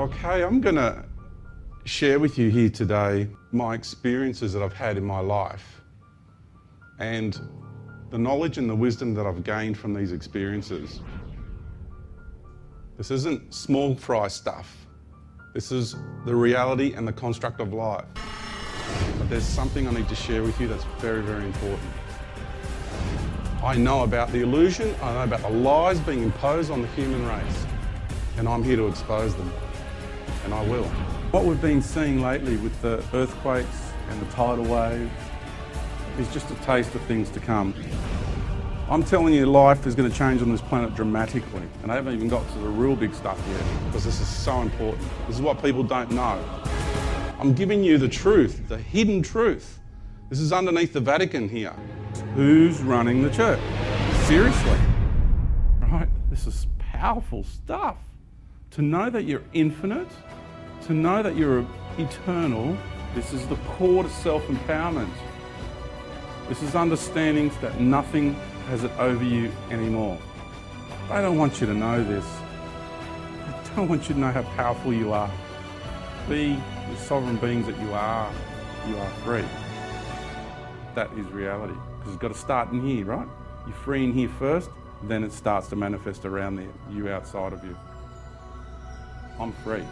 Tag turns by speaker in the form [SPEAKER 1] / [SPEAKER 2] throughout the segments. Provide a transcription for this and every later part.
[SPEAKER 1] Okay, I'm going to share with you here today my experiences that I've had in my life and the knowledge and the wisdom that I've gained from these experiences. This isn't small fry stuff. This is the reality and the construct of life. But there's something I need to share with you that's very, very important. I know about the illusion, I know about the lies being imposed on the human race, and I'm here to expose them, and I will. What we've been seeing lately with the earthquakes and the tidal waves is just a taste of things to come. I'm telling you, life is going to change on this planet dramatically, and I haven't even got to the real big stuff yet, because this is so important. This is what people don't know. I'm giving you the truth, the hidden truth. This is underneath the Vatican here. Who's running the church? Seriously, right? This is powerful stuff. To know that you're infinite, to know that you're eternal, this is the core to self-empowerment. This is understanding that nothing has it over you anymore. I don't want you to know this. I don't want you to know how powerful you are. Be the sovereign beings that you are. You are free. That is reality. Because it's got to start in here, right? You're free in here first, then it starts to manifest around there, you outside of you. I'm free.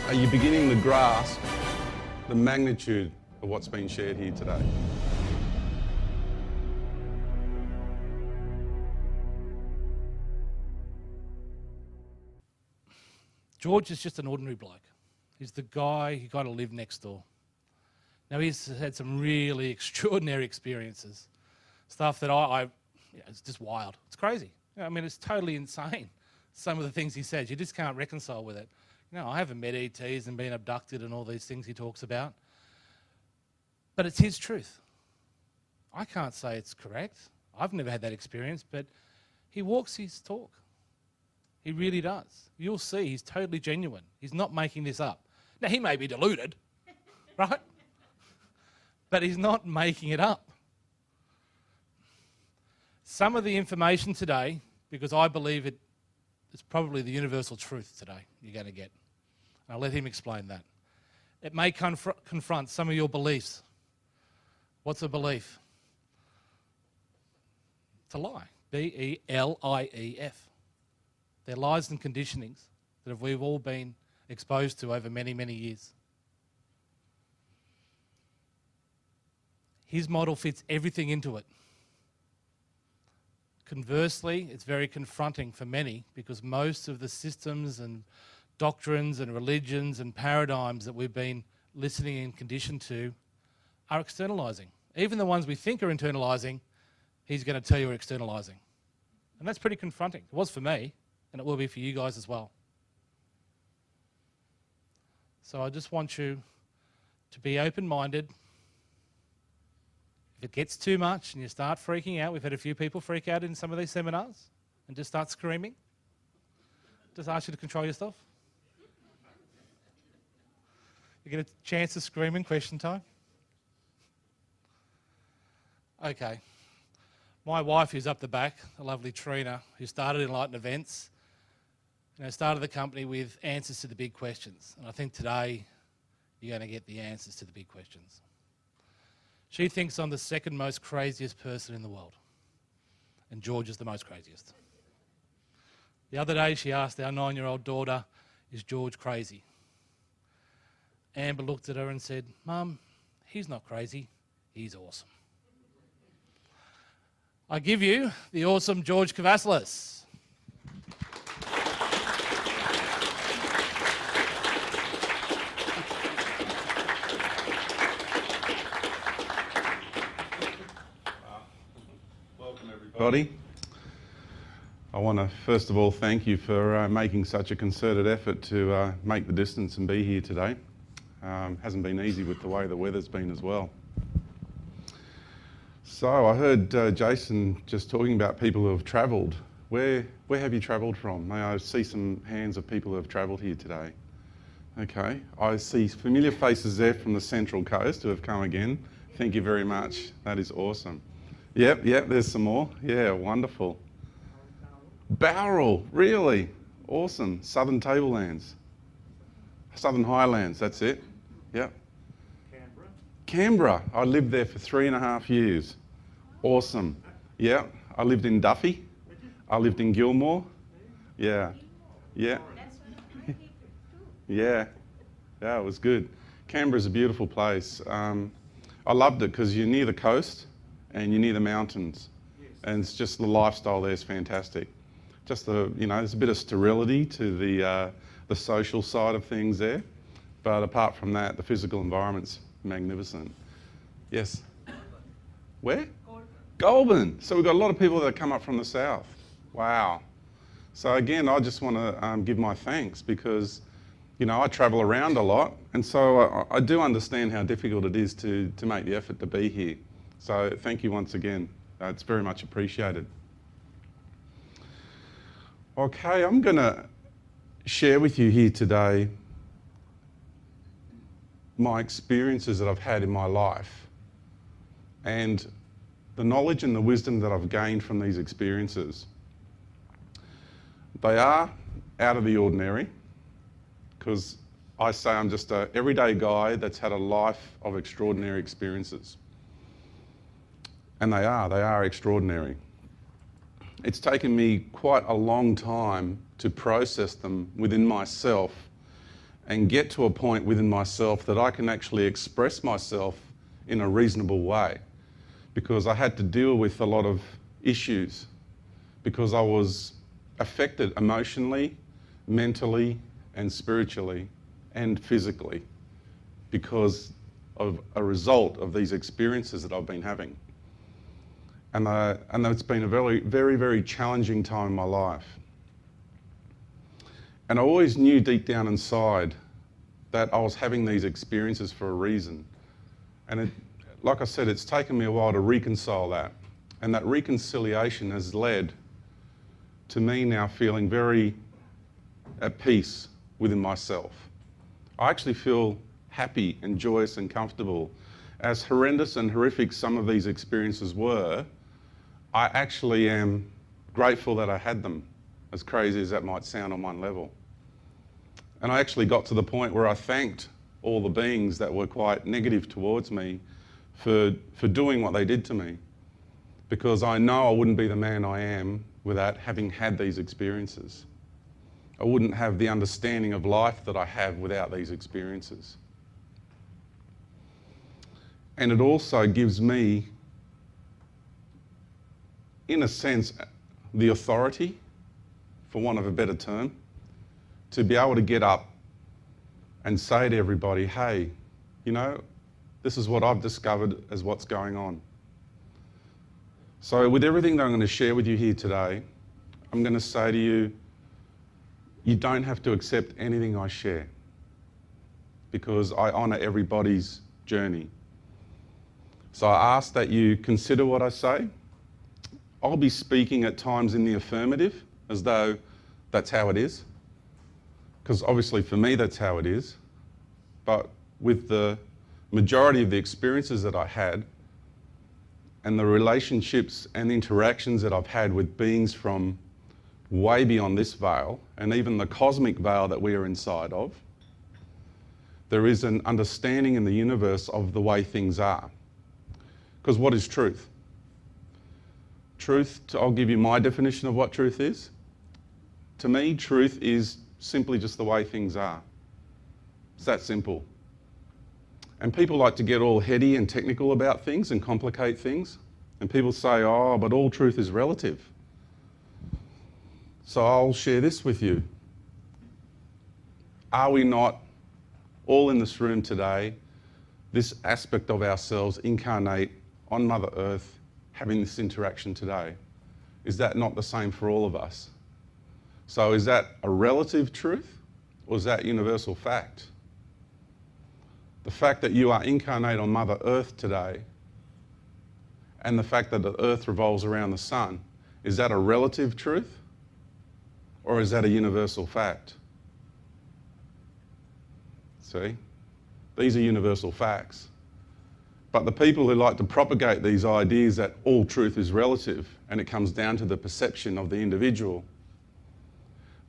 [SPEAKER 1] Are you beginning to grasp the magnitude of what's been shared here today?
[SPEAKER 2] George is just an ordinary bloke. He's the guy who kind of lived next door. Now, he's had some really extraordinary experiences, stuff that it's just wild. It's crazy. I mean, it's totally insane, some of the things he says. You just can't reconcile with it. I haven't met ETs and been abducted and all these things he talks about. But it's his truth. I can't say it's correct. I've never had that experience, but he walks his talk. He really does. You'll see he's totally genuine. He's not making this up. Now, he may be deluded, right? But he's not making it up. Some of the information today, because I believe it's probably the universal truth today you're going to get. I'll let him explain that. It may confront some of your beliefs. What's a belief? It's a lie. B-E-L-I-E-F. They're lies and conditionings that we've all been exposed to over many, many years. His model fits everything into it. Conversely, it's very confronting for many because most of the systems and doctrines and religions and paradigms that we've been listening and conditioned to are externalizing. Even the ones we think are internalizing, he's going to tell you are externalizing. And that's pretty confronting. It was for me, and it will be for you guys as well. So I just want you to be open-minded. If it gets too much and you start freaking out, we've had a few people freak out in some of these seminars and just start screaming. Just ask you to control yourself. You get a chance to scream in question time. Okay. My wife, who's up the back, the lovely Trina, who started Enlighten Events, started the company with answers to the big questions. And I think today you're going to get the answers to the big questions. She thinks I'm the second most craziest person in the world. And George is the most craziest. The other day she asked our 9-year-old daughter, is George crazy? Amber looked at her and said, Mum, he's not crazy, he's awesome. I give you the awesome George'a Kavassilasa.
[SPEAKER 1] Welcome everybody. I want to first of all thank you for making such a concerted effort to make the distance and be here today. Hasn't been easy with the way the weather's been as well. So I heard Jason just talking about people who have travelled. Where have you travelled from? May I see some hands of people who have travelled here today? Okay, I see familiar faces there from the Central Coast who have come again. Thank you very much. That is awesome. Yep, there's some more. Yeah, wonderful. Bowral, really? Awesome. Southern Tablelands. Southern Highlands, that's it. Yep. Canberra. I lived there for 3.5 years. Awesome. Yeah, I lived in Duffy. I lived in Gilmore. Yeah. Yeah, it was good. Canberra's a beautiful place. I loved it because you're near the coast and you're near the mountains. And it's just the lifestyle there is fantastic. Just there's a bit of sterility to the social side of things there. But apart from that, the physical environment's magnificent. Yes? Where? Goulburn. So we've got a lot of people that come up from the south. Wow. So again, I just want to give my thanks because, I travel around a lot, and so I do understand how difficult it is to make the effort to be here. So thank you once again. It's very much appreciated. Okay, I'm going to share with you here today my experiences that I've had in my life and the knowledge and the wisdom that I've gained from these experiences. They are out of the ordinary because I say I'm just an everyday guy that's had a life of extraordinary experiences. And they are extraordinary. It's taken me quite a long time to process them within myself and get to a point within myself that I can actually express myself in a reasonable way, because I had to deal with a lot of issues because I was affected emotionally, mentally, and spiritually, and physically because of a result of these experiences that I've been having. And it's been a very, very, very challenging time in my life. And I always knew deep down inside that I was having these experiences for a reason. And like I said, it's taken me a while to reconcile that. And that reconciliation has led to me now feeling very at peace within myself. I actually feel happy and joyous and comfortable. As horrendous and horrific some of these experiences were, I actually am grateful that I had them, as crazy as that might sound on one level. And I actually got to the point where I thanked all the beings that were quite negative towards me for doing what they did to me, because I know I wouldn't be the man I am without having had these experiences. I wouldn't have the understanding of life that I have without these experiences. And it also gives me, in a sense, the authority, for want of a better term, to be able to get up and say to everybody, hey, this is what I've discovered as what's going on. So with everything that I'm going to share with you here today, I'm going to say to you, you don't have to accept anything I share, because I honour everybody's journey. So I ask that you consider what I say. I'll be speaking at times in the affirmative, as though that's how it is, because obviously for me that's how it is. But with the majority of the experiences that I had and the relationships and interactions that I've had with beings from way beyond this veil, and even the cosmic veil that we are inside of, there is an understanding in the universe of the way things are. Because what is truth? Truth, I'll give you my definition of what truth is. To me, truth is simply just the way things are. It's that simple. And people like to get all heady and technical about things and complicate things. And people say, oh, but all truth is relative. So I'll share this with you. Are we not all in this room today, this aspect of ourselves incarnate on Mother Earth, having this interaction today? Is that not the same for all of us? So is that a relative truth, or is that universal fact? The fact that you are incarnate on Mother Earth today, and the fact that the Earth revolves around the sun, is that a relative truth, or is that a universal fact? See? These are universal facts. But the people who like to propagate these ideas that all truth is relative and it comes down to the perception of the individual,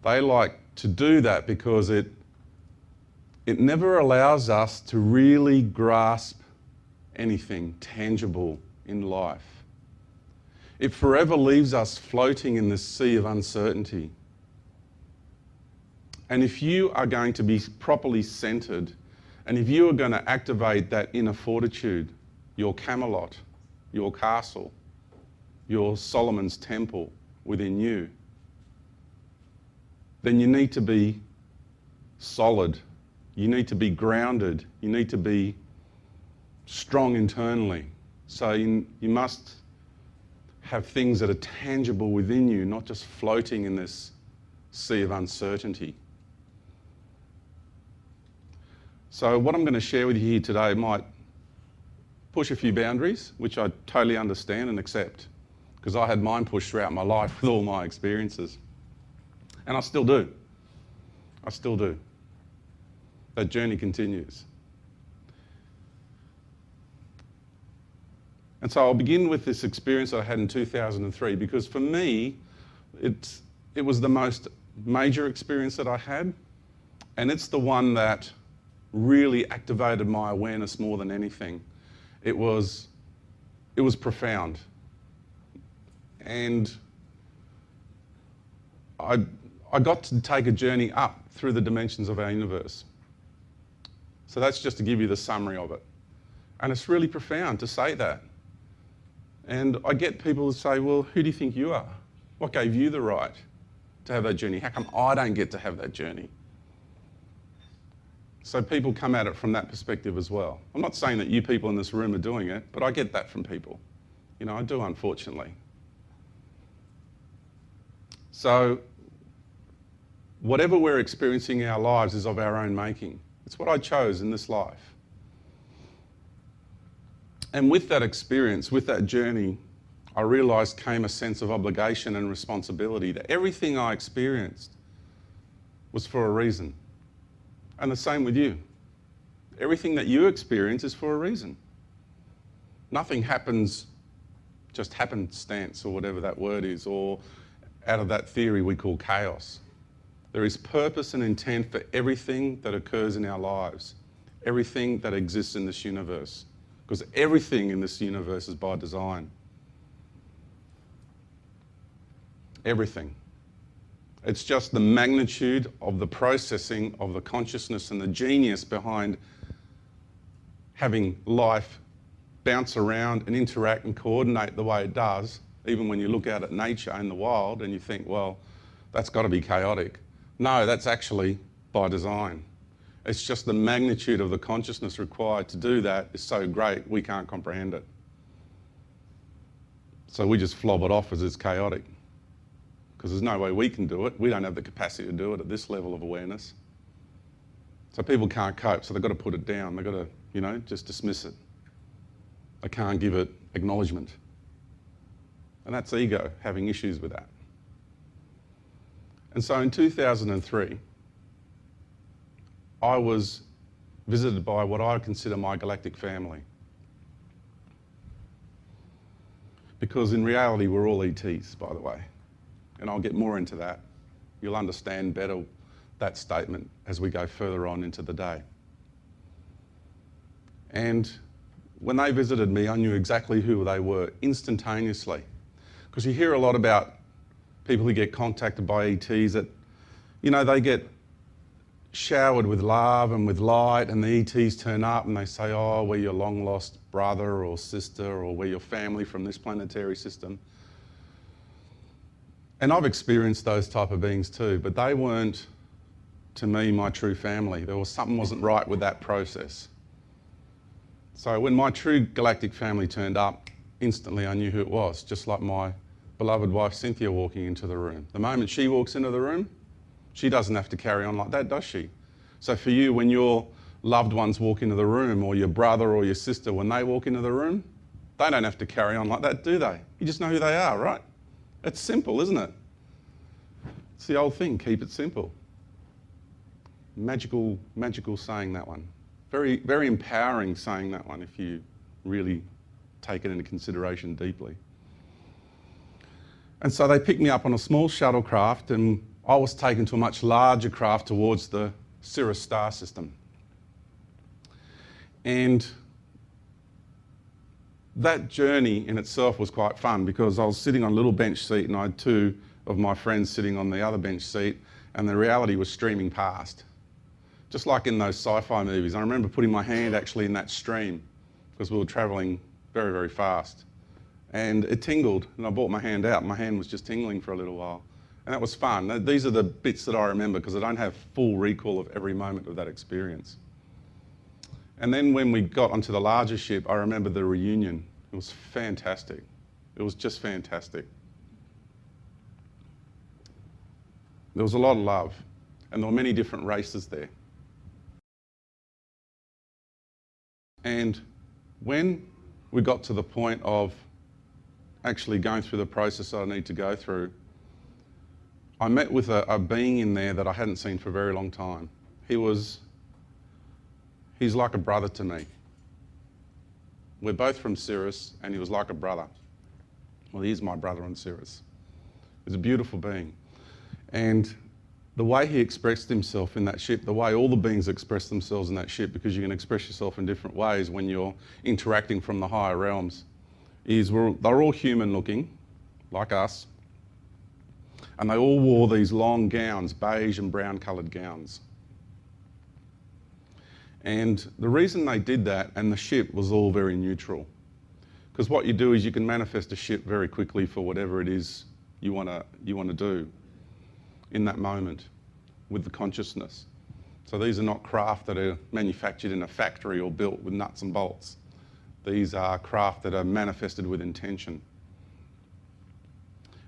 [SPEAKER 1] they like to do that because it never allows us to really grasp anything tangible in life. It forever leaves us floating in this sea of uncertainty. And if you are going to be properly centered, and if you are going to activate that inner fortitude, your Camelot, your castle, your Solomon's temple within you, then you need to be solid. You need to be grounded. You need to be strong internally. So you must have things that are tangible within you, not just floating in this sea of uncertainty. So what I'm going to share with you here today might push a few boundaries, which I totally understand and accept, because I had mine pushed throughout my life with all my experiences. And I still do. I still do. That journey continues. And so I'll begin with this experience that I had in 2003, because for me, it was the most major experience that I had, and it's the one that really activated my awareness more than anything. It was profound. And I got to take a journey up through the dimensions of our universe. So that's just to give you the summary of it. And it's really profound to say that. And I get people who say, well, who do you think you are? What gave you the right to have that journey? How come I don't get to have that journey? So people come at it from that perspective as well. I'm not saying that you people in this room are doing it, but I get that from people. You know, I do, unfortunately. So whatever we're experiencing in our lives is of our own making. It's what I chose in this life. And with that experience, with that journey, I realised came a sense of obligation and responsibility, that everything I experienced was for a reason. And the same with you. Everything that you experience is for a reason. Nothing happens just happenstance, or whatever that word is, or out of that theory we call chaos. There is purpose and intent for everything that occurs in our lives, everything that exists in this universe, because everything in this universe is by design. Everything. It's just the magnitude of the processing of the consciousness and the genius behind having life bounce around and interact and coordinate the way it does, even when you look out at nature in the wild and you think, well, that's got to be chaotic. No, that's actually by design. It's just the magnitude of the consciousness required to do that is so great we can't comprehend it. So we just flob it off as it's chaotic, because there's no way we can do it. We don't have the capacity to do it at this level of awareness. So people can't cope, so they've got to put it down. They've got to, you know, just dismiss it. They can't give it acknowledgement. And that's ego, having issues with that. And so in 2003, I was visited by what I consider my galactic family. Because in reality, we're all ETs, by the way. And I'll get more into that. You'll understand better that statement as we go further on into the day. And when they visited me, I knew exactly who they were instantaneously. Because you hear a lot about people who get contacted by ETs that, you know, they get showered with love and with light, and the ETs turn up and they say, oh, we're your long lost brother or sister, or we're your family from this planetary system. And I've experienced those type of beings too, but they weren't, to me, my true family. There was something wasn't right with that process. So when my true galactic family turned up, instantly I knew who it was, just like my beloved wife Cynthia walking into the room. The moment she walks into the room, she doesn't have to carry on like that, does she? So for you, when your loved ones walk into the room, or your brother or your sister, when they walk into the room, they don't have to carry on like that, do they? You just know who they are, right? It's simple, isn't it? It's the old thing, keep it simple. magical saying, that one. Very, very empowering saying, that one, if you really take it into consideration deeply. And so they picked me up on a small shuttlecraft, and I was taken to a much larger craft towards the Sirius star system. And that journey in itself was quite fun, because I was sitting on a little bench seat and I had two of my friends sitting on the other bench seat, and the reality was streaming past. Just like in those sci-fi movies. I remember putting my hand actually in that stream because we were travelling very, very fast. And it tingled, and I brought my hand out. My hand was just tingling for a little while. And that was fun. These are the bits that I remember, because I don't have full recall of every moment of that experience. And then when we got onto the larger ship, I remember the reunion. It was fantastic. It was just fantastic. There was a lot of love, and there were many different races there. And when we got to the point of actually going through the process that I need to go through, I met with a being in there that I hadn't seen for a very long time. He's like a brother to me. We're both from Sirius, and he was like a brother. Well, he is my brother on Sirius. He's a beautiful being. And the way he expressed himself in that ship, the way all the beings express themselves in that ship, because you can express yourself in different ways when you're interacting from the higher realms, is they're all human looking, like us, and they all wore these long gowns, beige and brown coloured gowns. And the reason they did that, and the ship was all very neutral, because what you do is you can manifest a ship very quickly for whatever it is you want to do in that moment with the consciousness. So these are not craft that are manufactured in a factory or built with nuts and bolts. These are craft that are manifested with intention.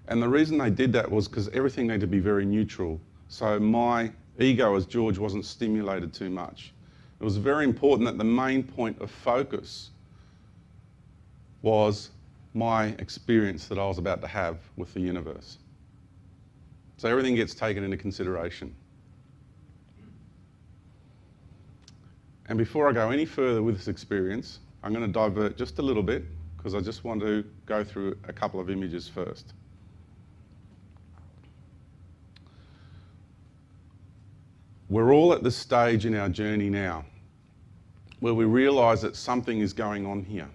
[SPEAKER 1] And the reason they did that was because everything needed to be very neutral. So my ego as George wasn't stimulated too much. It was very important that the main point of focus was my experience that I was about to have with the universe. So everything gets taken into consideration. And before I go any further with this experience, I'm going to divert just a little bit, because I just want to go through a couple of images first. We're all at this stage in our journey now where we realise that something is going on here.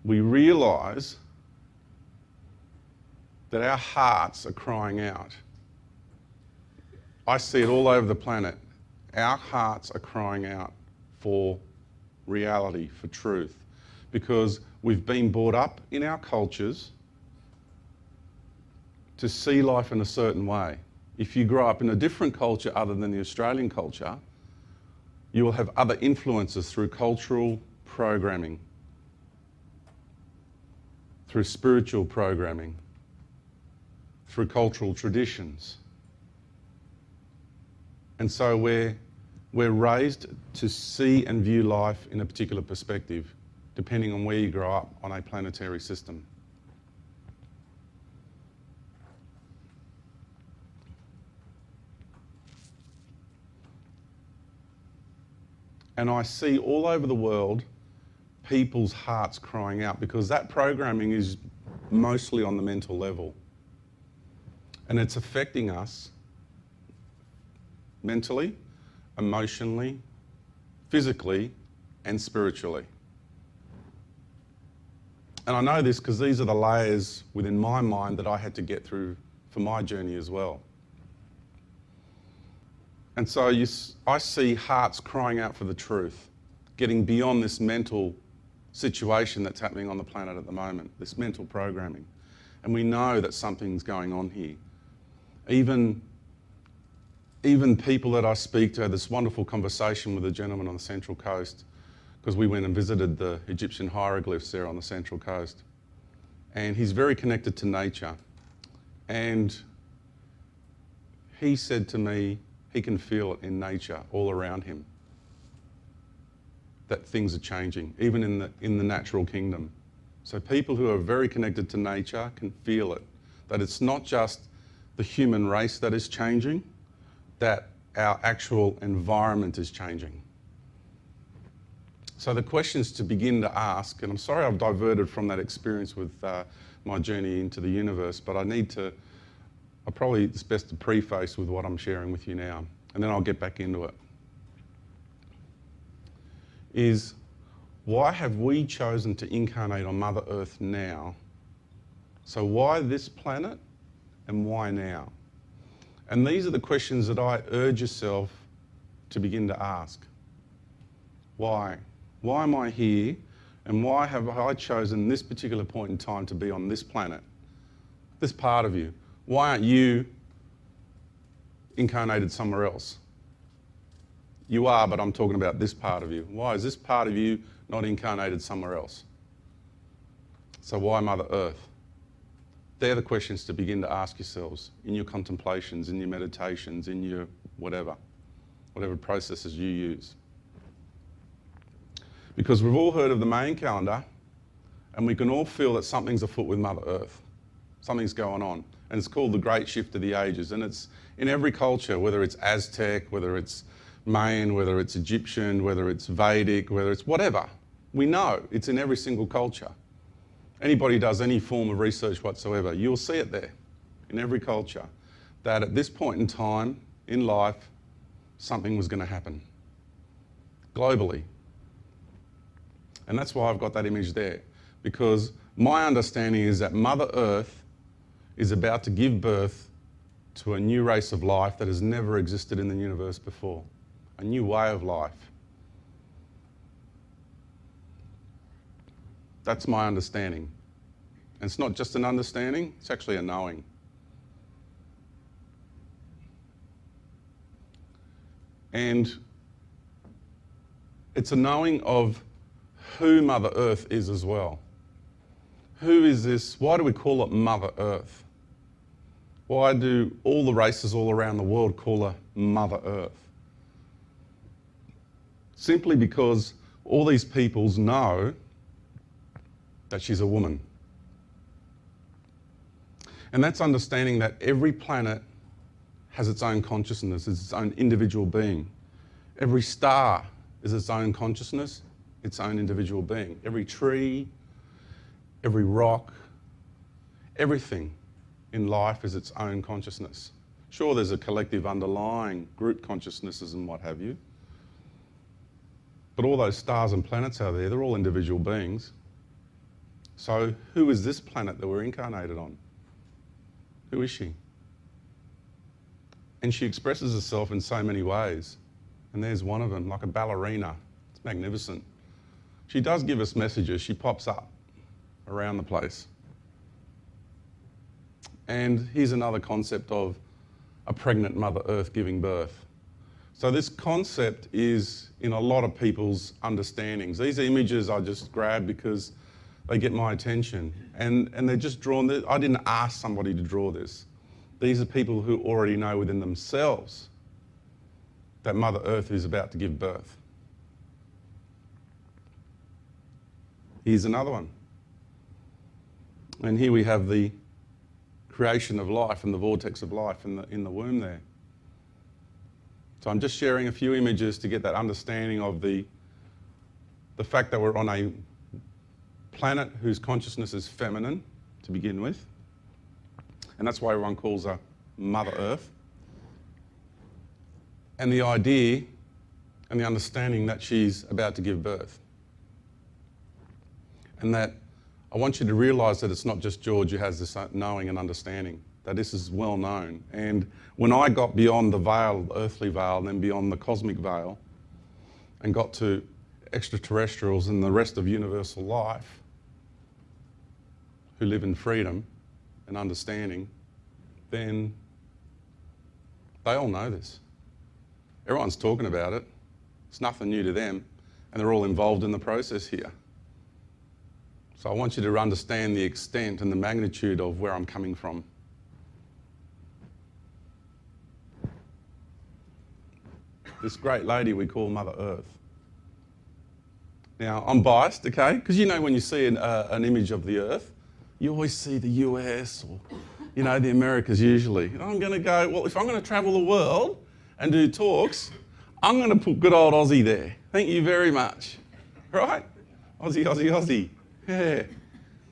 [SPEAKER 1] We realise that our hearts are crying out. I see it all over the planet. Our hearts are crying out for reality, for truth, because we've been brought up in our cultures to see life in a certain way. If you grow up in a different culture other than the Australian culture, you will have other influences through cultural programming, through spiritual programming, through cultural traditions. And so we're raised to see and view life in a particular perspective, depending on where you grow up on a planetary system. And I see all over the world people's hearts crying out, because that programming is mostly on the mental level. And it's affecting us mentally, emotionally, physically, and spiritually. And I know this because these are the layers within my mind that I had to get through for my journey as well. And so I see hearts crying out for the truth, getting beyond this mental situation that's happening on the planet at the moment, this mental programming. And we know that something's going on here. Even people that I speak to, had this wonderful conversation with a gentleman on the Central Coast, because we went and visited the Egyptian hieroglyphs there on the Central Coast. And he's very connected to nature. And he said to me, he can feel it in nature all around him, that things are changing, even in the natural kingdom. So people who are very connected to nature can feel it, that it's not just the human race that is changing, that our actual environment is changing. So the questions to begin to ask, and I'm sorry I've diverted from that experience with my journey into the universe, but it's best to preface with what I'm sharing with you now, and then I'll get back into it. Is why have we chosen to incarnate on Mother Earth now? So why this planet and why now? And these are the questions that I urge yourself to begin to ask. Why? Why am I here? And why have I chosen this particular point in time to be on this planet? This part of you. Why aren't you incarnated somewhere else? You are, but I'm talking about this part of you. Why is this part of you not incarnated somewhere else? So why Mother Earth? They're the questions to begin to ask yourselves in your contemplations, in your meditations, in your whatever processes you use. Because we've all heard of the main calendar, and we can all feel that something's afoot with Mother Earth. Something's going on. And it's called the Great Shift of the Ages. And it's in every culture, whether it's Aztec, whether it's Mayan, whether it's Egyptian, whether it's Vedic, whether it's whatever. We know it's in every single culture. Anybody does any form of research whatsoever, you'll see it there in every culture, that at this point in time in life, something was going to happen globally. And that's why I've got that image there, because my understanding is that Mother Earth is about to give birth to a new race of life that has never existed in the universe before, a new way of life. That's my understanding. And it's not just an understanding, it's actually a knowing. And it's a knowing of who Mother Earth is as well. Who is this? Why do we call it Mother Earth? Why do all the races all around the world call her Mother Earth? Simply because all these peoples know that she's a woman. And that's understanding that every planet has its own consciousness, it's its own individual being. Every star is its own consciousness, its own individual being. Every tree, every rock, everything in life is its own consciousness. Sure, there's a collective underlying group consciousnesses and what have you, but all those stars and planets out there, they're all individual beings. So who is this planet that we're incarnated on? Who is she? And she expresses herself in so many ways. And there's one of them, like a ballerina. It's magnificent. She does give us messages. She pops up around the place. And here's another concept of a pregnant Mother Earth giving birth. So this concept is in a lot of people's understandings. These images I just grabbed because they get my attention. And they're just drawn. I didn't ask somebody to draw this. These are people who already know within themselves that Mother Earth is about to give birth. Here's another one. And here we have the creation of life and the vortex of life in the womb there. So I'm just sharing a few images to get that understanding of the fact that we're on a planet whose consciousness is feminine to begin with. And that's why everyone calls her Mother Earth. And the idea and the understanding that she's about to give birth. And that I want you to realise that it's not just George who has this knowing and understanding, that this is well known. And when I got beyond the veil, the earthly veil, and then beyond the cosmic veil, and got to extraterrestrials and the rest of universal life, who live in freedom and understanding, then they all know this. Everyone's talking about it. It's nothing new to them, and they're all involved in the process here. So I want you to understand the extent and the magnitude of where I'm coming from. This great lady we call Mother Earth. Now, I'm biased, okay? Because you know when you see an image of the Earth, you always see the US or, You know, the Americas usually. I'm going to go, well, if I'm going to travel the world and do talks, I'm going to put good old Aussie there. Thank you very much. Right? Aussie, Aussie, Aussie. Yeah.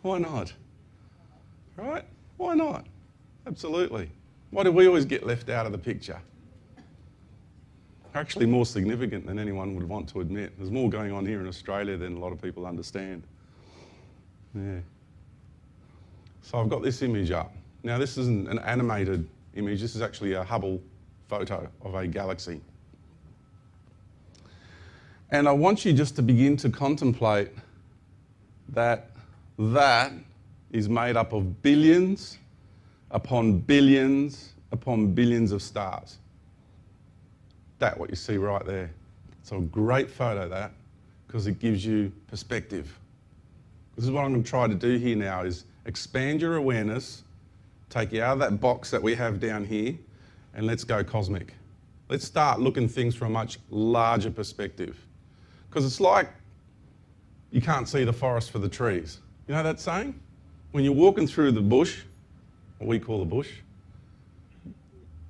[SPEAKER 1] Why not? Right? Why not? Absolutely. Why do we always get left out of the picture? Actually more significant than anyone would want to admit. There's more going on here in Australia than a lot of people understand. Yeah. So I've got this image up. Now this isn't an animated image, this is actually a Hubble photo of a galaxy. And I want you just to begin to contemplate that that is made up of billions upon billions upon billions of stars. That, what you see right there. It's a great photo, that, because it gives you perspective. This is what I'm going to try to do here now, is expand your awareness, take you out of that box that we have down here, and let's go cosmic. Let's start looking things from a much larger perspective. Because it's like you can't see the forest for the trees. You know that saying? When you're walking through the bush, what we call the bush,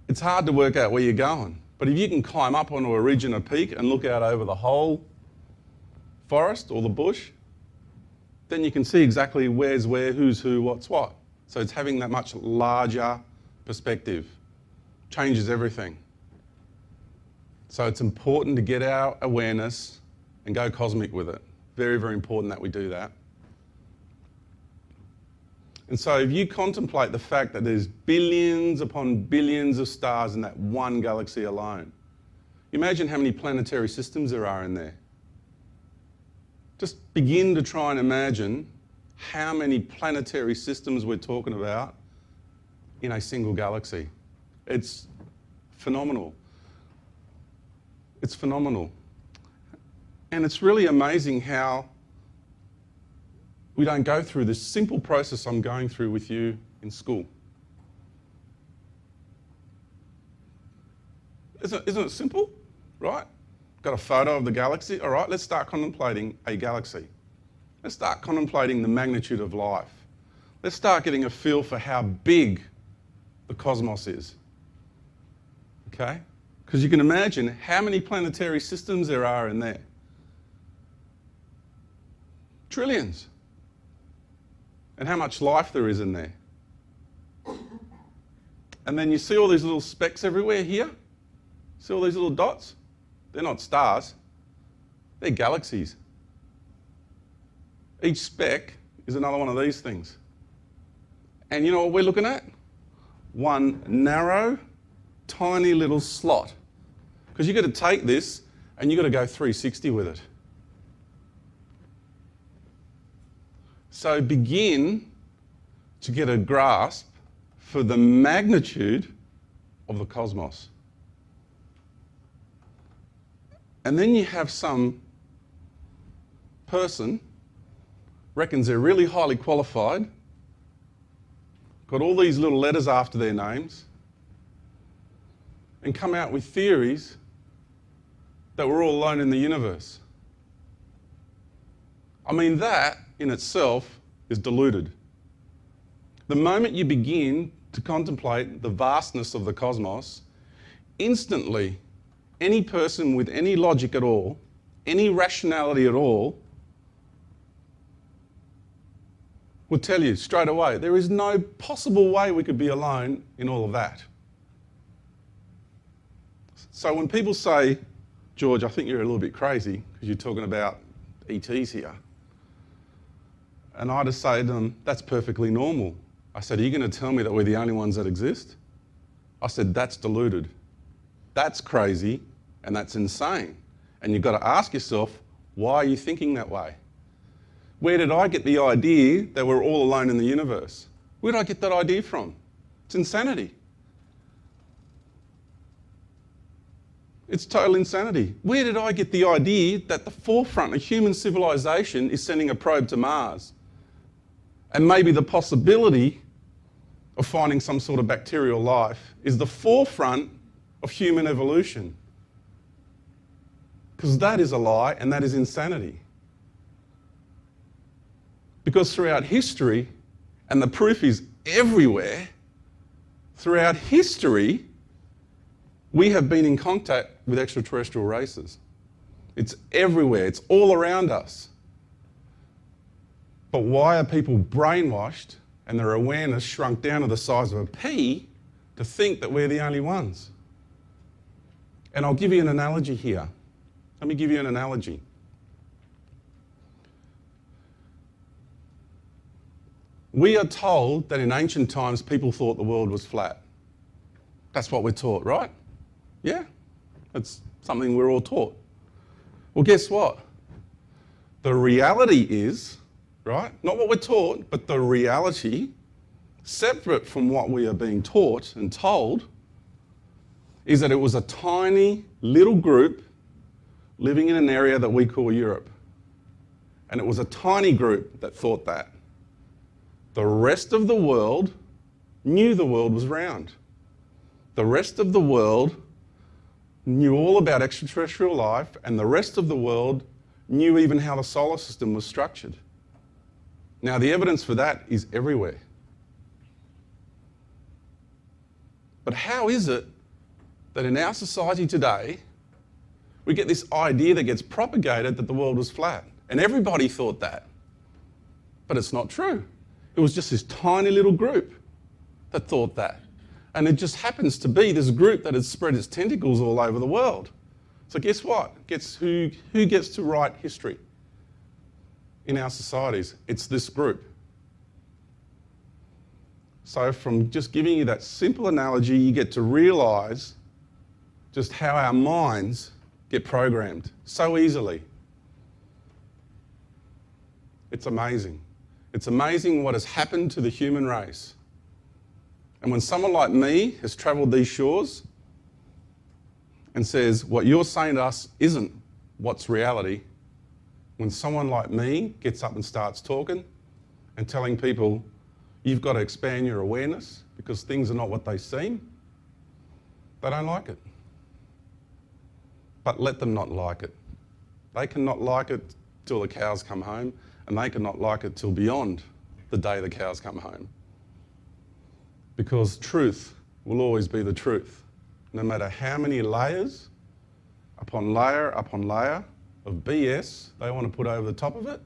[SPEAKER 1] it's hard to work out where you're going. But if you can climb up onto a ridge and a peak and look out over the whole forest or the bush, then you can see exactly where's where, who's who, what's what. So it's having that much larger perspective. Changes everything. So it's important to get our awareness and go cosmic with it. Very, very important that we do that. And so if you contemplate the fact that there's billions upon billions of stars in that one galaxy alone, imagine how many planetary systems there are in there. Just begin to try and imagine how many planetary systems we're talking about in a single galaxy. It's phenomenal. It's phenomenal. And it's really amazing how we don't go through this simple process I'm going through with you in school. Isn't it simple? Right? Got a photo of the galaxy. All right, let's start contemplating a galaxy. Let's start contemplating the magnitude of life. Let's start getting a feel for how big the cosmos is. Okay? Because you can imagine how many planetary systems there are in there. Trillions. And how much life there is in there. And then you see all these little specks everywhere here? See all these little dots? They're not stars. They're galaxies. Each speck is another one of these things. And you know what we're looking at? One narrow, tiny little slot. Because you've got to take this and you've got to go 360 with it. So begin to get a grasp for the magnitude of the cosmos. And then you have some person, reckons they're really highly qualified, got all these little letters after their names, and come out with theories that we're all alone in the universe. I mean, that in itself is deluded. The moment you begin to contemplate the vastness of the cosmos, instantly, any person with any logic at all, any rationality at all, will tell you straight away, there is no possible way we could be alone in all of that. So when people say, George, I think you're a little bit crazy because you're talking about ETs here. And I just say to them, that's perfectly normal. I said, are you going to tell me that we're the only ones that exist? I said, that's deluded. That's crazy and that's insane. And you've got to ask yourself, why are you thinking that way? Where did I get the idea that we're all alone in the universe? Where did I get that idea from? It's insanity. It's total insanity. Where did I get the idea that the forefront of human civilization is sending a probe to Mars? And maybe the possibility of finding some sort of bacterial life is the forefront of human evolution. Because that is a lie and that is insanity. Because throughout history, and the proof is everywhere, throughout history, we have been in contact with extraterrestrial races. It's everywhere. It's all around us. But why are people brainwashed and their awareness shrunk down to the size of a pea to think that we're the only ones? And I'll give you an analogy here. Let me give you an analogy. We are told that in ancient times people thought the world was flat. That's what we're taught, right? Yeah? That's something we're all taught. Well, guess what? The reality is, right, not what we're taught, but the reality, separate from what we are being taught and told, is that it was a tiny little group living in an area that we call Europe. And it was a tiny group that thought that. The rest of the world knew the world was round. The rest of the world knew all about extraterrestrial life, and the rest of the world knew even how the solar system was structured. Now, the evidence for that is everywhere. But how is it that in our society today, we get this idea that gets propagated that the world was flat? And everybody thought that. But it's not true. It was just this tiny little group that thought that. And it just happens to be this group that has spread its tentacles all over the world. So guess what? Who gets to write history in our societies? It's this group. So from just giving you that simple analogy, you get to realise just how our minds get programmed so easily. It's amazing. It's amazing what has happened to the human race. And when someone like me has travelled these shores and says, what you're saying to us isn't what's reality, when someone like me gets up and starts talking and telling people, you've got to expand your awareness because things are not what they seem, they don't like it. But let them not like it. They cannot like it till the cows come home, and they cannot like it till beyond the day the cows come home. Because truth will always be the truth. No matter how many layers upon layer of BS they want to put over the top of it,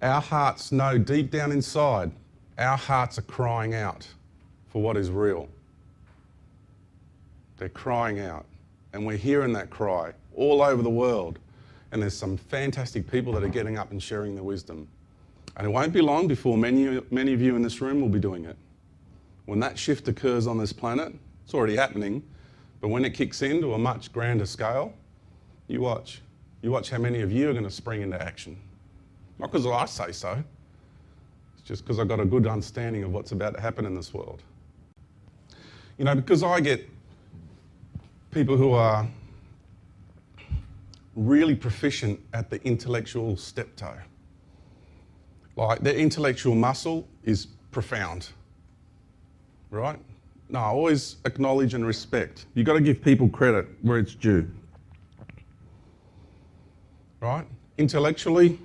[SPEAKER 1] our hearts know deep down inside, our hearts are crying out for what is real. They're crying out. And we're hearing that cry all over the world. And there's some fantastic people that are getting up and sharing their wisdom. And it won't be long before many of you in this room will be doing it. When that shift occurs on this planet, it's already happening, but when it kicks into a much grander scale, you watch. You watch how many of you are going to spring into action. Not because I say so, it's just because I've got a good understanding of what's about to happen in this world. You know, because I get people who are really proficient at the intellectual step-toe. Like, their intellectual muscle is profound, right? No, I always acknowledge and respect. You've got to give people credit where it's due, right? Intellectually,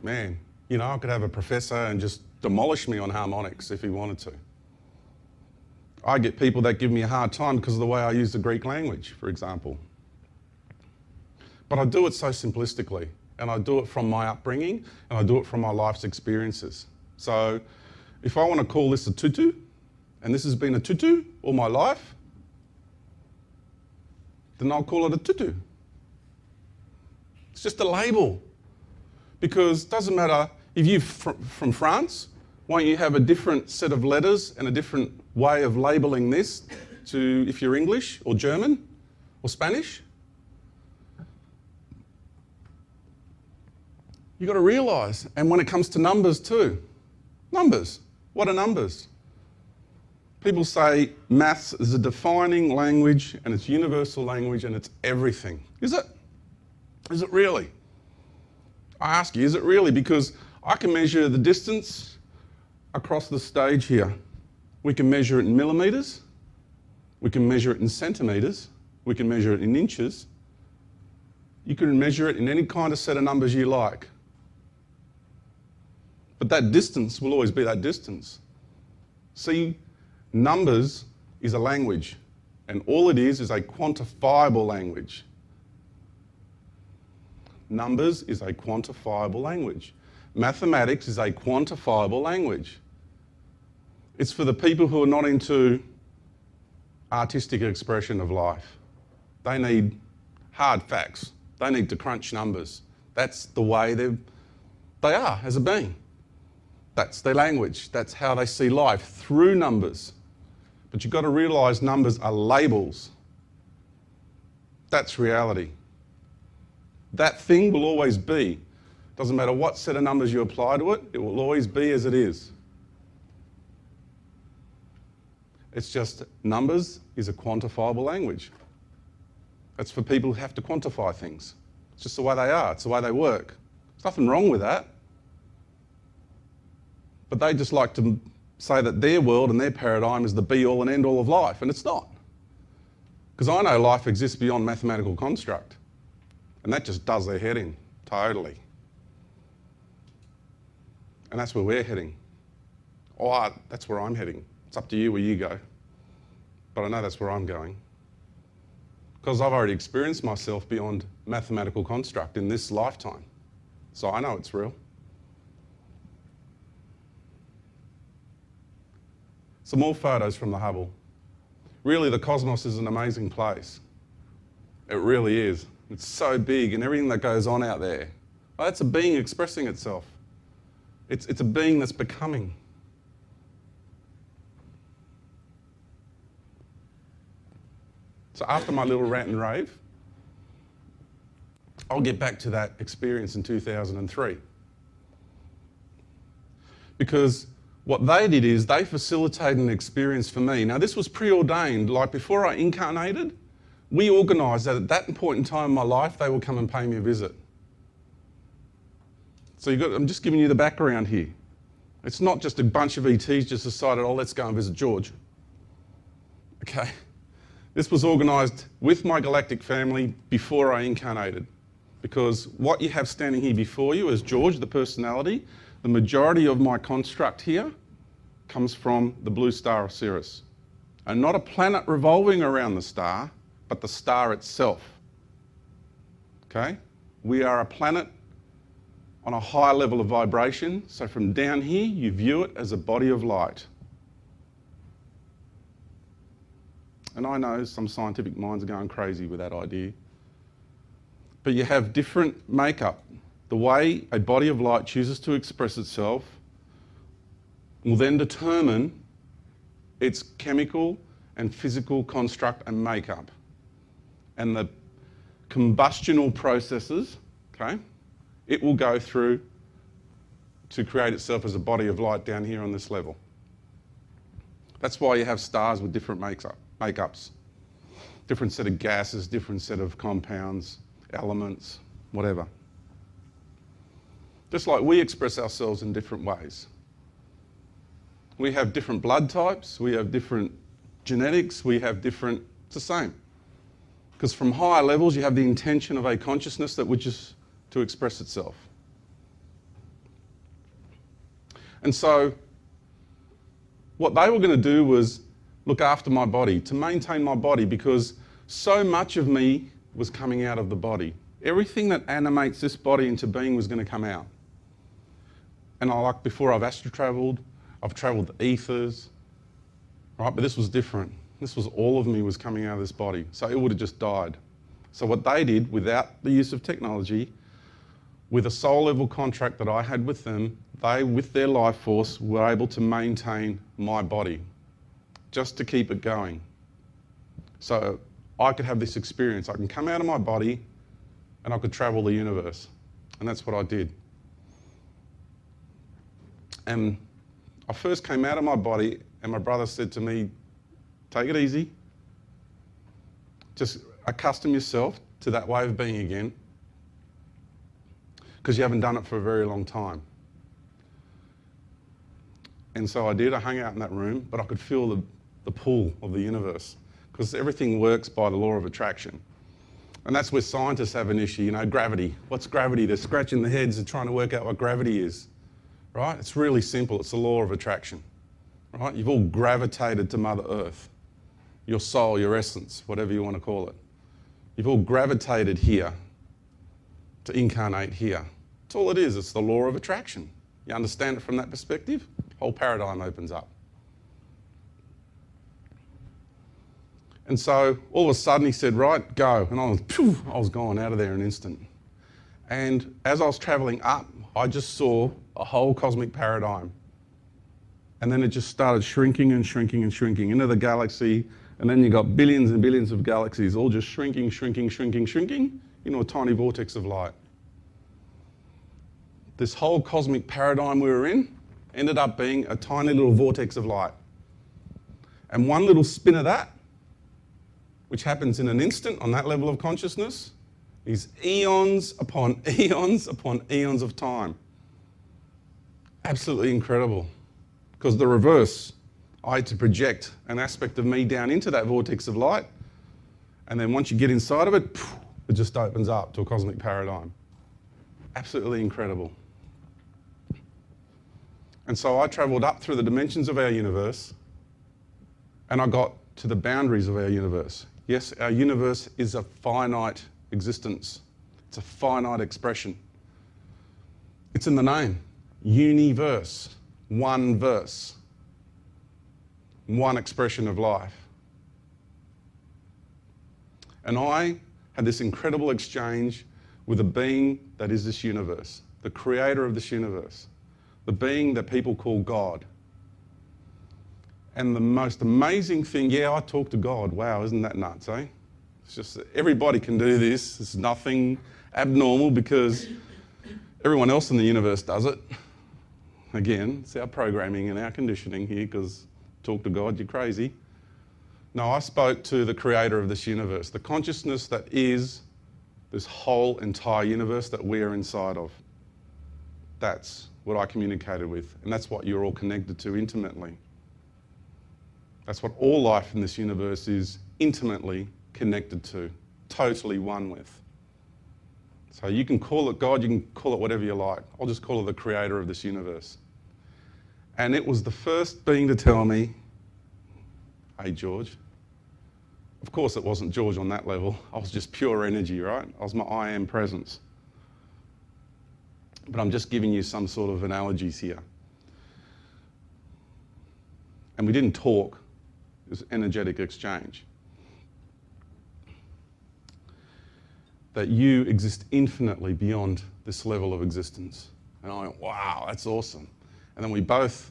[SPEAKER 1] man, you know, I could have a professor and just demolish me on harmonics if he wanted to. I get people that give me a hard time because of the way I use the Greek language, for example. But I do it so simplistically, and I do it from my upbringing, and I do it from my life's experiences. So if I want to call this a tutu, and this has been a tutu all my life, then I'll call it a tutu. It's just a label. Because it doesn't matter if you're from France, won't you have a different set of letters and a different way of labelling this to if you're English or German or Spanish? You've got to realise, and when it comes to numbers too, numbers, what are numbers? People say maths is a defining language and it's universal language and it's everything. Is it? Is it really? I ask you, is it really? Because I can measure the distance across the stage here. We can measure it in millimetres, we can measure it in centimetres, we can measure it in inches. You can measure it in any kind of set of numbers you like. But that distance will always be that distance. See, Numbers is a language, and all it is a quantifiable language. Numbers is a quantifiable language. Mathematics is a quantifiable language. It's for the people who are not into artistic expression of life. They need hard facts. They need to crunch numbers. That's the way they are as a being. That's their language. That's how they see life, through numbers. But you've got to realise numbers are labels. That's reality. That thing will always be. Doesn't matter what set of numbers you apply to it, it will always be as it is. It's just numbers is a quantifiable language. That's for people who have to quantify things. It's just the way they are. It's the way they work. There's nothing wrong with that. But they just like to say that their world and their paradigm is the be-all and end-all of life, and it's not. Because I know life exists beyond mathematical construct, and that just does their head in, totally. And that's where we're heading. That's where I'm heading. It's up to you where you go. But I know that's where I'm going. Because I've already experienced myself beyond mathematical construct in this lifetime. So I know it's real. Some more photos from the Hubble. Really, the cosmos is an amazing place. It really is. It's so big, and everything that goes on out there. Well, that's a being expressing itself. It's a being that's becoming. So after my little rant and rave, I'll get back to that experience in 2003. Because what they did is they facilitated an experience for me. Now, this was preordained. Like, before I incarnated, we organised that at that point in time in my life, they would come and pay me a visit. So I'm just giving you the background here. It's not just a bunch of ETs just decided, oh, let's go and visit George. Okay? This was organised with my galactic family before I incarnated. Because what you have standing here before you is George, the personality. The majority of my construct here comes from the blue star of Sirius. And not a planet revolving around the star, but the star itself. Okay? We are a planet on a high level of vibration. So from down here, you view it as a body of light. And I know some scientific minds are going crazy with that idea. But you have different makeup. The way a body of light chooses to express itself will then determine its chemical and physical construct and makeup. And the combustional processes, okay, it will go through to create itself as a body of light down here on this level. That's why you have stars with different makeups. Different set of gases, different set of compounds, elements, whatever. Just like we express ourselves in different ways. We have different blood types, we have different genetics, we have different, it's the same. Because from higher levels you have the intention of a consciousness that wishes to express itself. And so what they were going to do was look after my body, to maintain my body, because so much of me was coming out of the body. Everything that animates this body into being was going to come out. And like before, I've astral travelled, I've travelled the ethers, right? But this was different. This was all of me was coming out of this body. So it would have just died. So what they did, without the use of technology, with a soul level contract that I had with them, they, with their life force, were able to maintain my body, just to keep it going. So I could have this experience. I can come out of my body and I could travel the universe. And that's what I did. And I first came out of my body and my brother said to me, take it easy. Just accustom yourself to that way of being again, because you haven't done it for a very long time. And so I did. I hung out in that room, but I could feel the pull of the universe, because everything works by the law of attraction. And that's where scientists have an issue, you know, gravity. What's gravity? They're scratching their heads and trying to work out what gravity is, right? It's really simple. It's the law of attraction, right? You've all gravitated to Mother Earth, your soul, your essence, whatever you want to call it. You've all gravitated here to incarnate here. That's all it is. It's the law of attraction. You understand it from that perspective? Whole paradigm opens up. And so all of a sudden he said, right, go. And I was gone out of there in an instant. And as I was travelling up, I just saw a whole cosmic paradigm. And then it just started shrinking and shrinking and shrinking into the galaxy. And then you got billions and billions of galaxies all just shrinking, shrinking, shrinking, shrinking into a tiny vortex of light. This whole cosmic paradigm we were in ended up being a tiny little vortex of light. And one little spin of that, which happens in an instant on that level of consciousness, is eons upon eons upon eons of time. Absolutely incredible. Because the reverse, I had to project an aspect of me down into that vortex of light, and then once you get inside of it, it just opens up to a cosmic paradigm. Absolutely incredible. And so I travelled up through the dimensions of our universe, and I got to the boundaries of our universe. Yes, our universe is a finite existence. It's a finite expression. It's in the name. Universe. One verse. One expression of life. And I had this incredible exchange with a being that is this universe, the creator of this universe, the being that people call God. And the most amazing thing, yeah, I talk to God. Wow, isn't that nuts, eh? It's just that everybody can do this. It's nothing abnormal because everyone else in the universe does it. Again, it's our programming and our conditioning here because talk to God, you're crazy. No, I spoke to the creator of this universe, the consciousness that is this whole entire universe that we are inside of. That's what I communicated with, and that's what you're all connected to intimately. That's what all life in this universe is intimately connected to, totally one with. So you can call it God, you can call it whatever you like. I'll just call it the creator of this universe. And it was the first being to tell me, hey George. Of course it wasn't George on that level. I was just pure energy, right? I was my I am presence. But I'm just giving you some sort of analogies here. And we didn't talk. It was energetic exchange. That you exist infinitely beyond this level of existence. And I went, wow, that's awesome. And then we both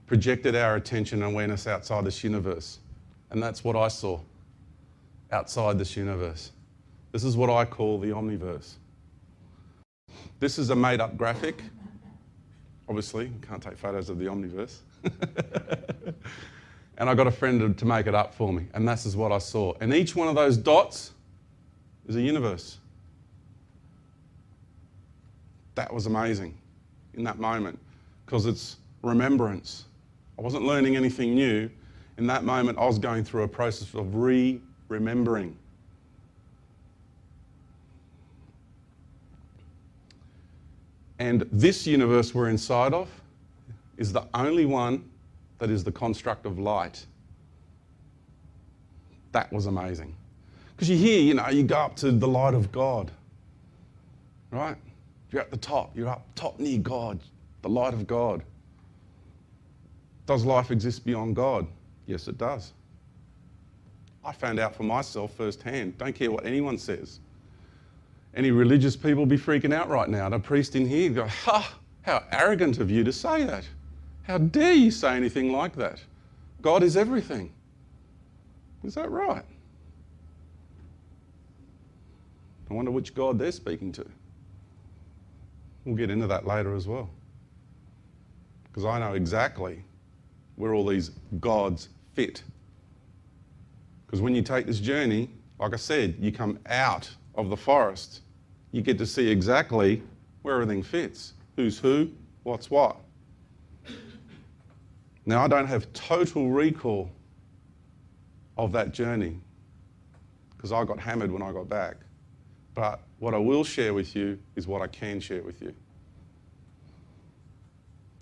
[SPEAKER 1] projected our attention and awareness outside this universe. And that's what I saw outside this universe. This is what I call the omniverse. This is a made-up graphic. Obviously, you can't take photos of the omniverse. And I got a friend to make it up for me. And this is what I saw. And each one of those dots is a universe. That was amazing in that moment because it's remembrance. I wasn't learning anything new. In that moment, I was going through a process of remembering. And this universe we're inside of is the only one that is the construct of light. That was amazing. Because you hear, you go up to the light of God, right? You're at the top. You're up top near God, the light of God. Does life exist beyond God? Yes, it does. I found out for myself firsthand. Don't care what anyone says. Any religious people be freaking out right now. And a priest in here go, ha, how arrogant of you to say that. How dare you say anything like that? God is everything. Is that right? I wonder which God they're speaking to. We'll get into that later as well. Because I know exactly where all these gods fit. Because when you take this journey, like I said, you come out of the forest, you get to see exactly where everything fits. Who's who, what's what. Now, I don't have total recall of that journey because I got hammered when I got back. But what I will share with you is what I can share with you.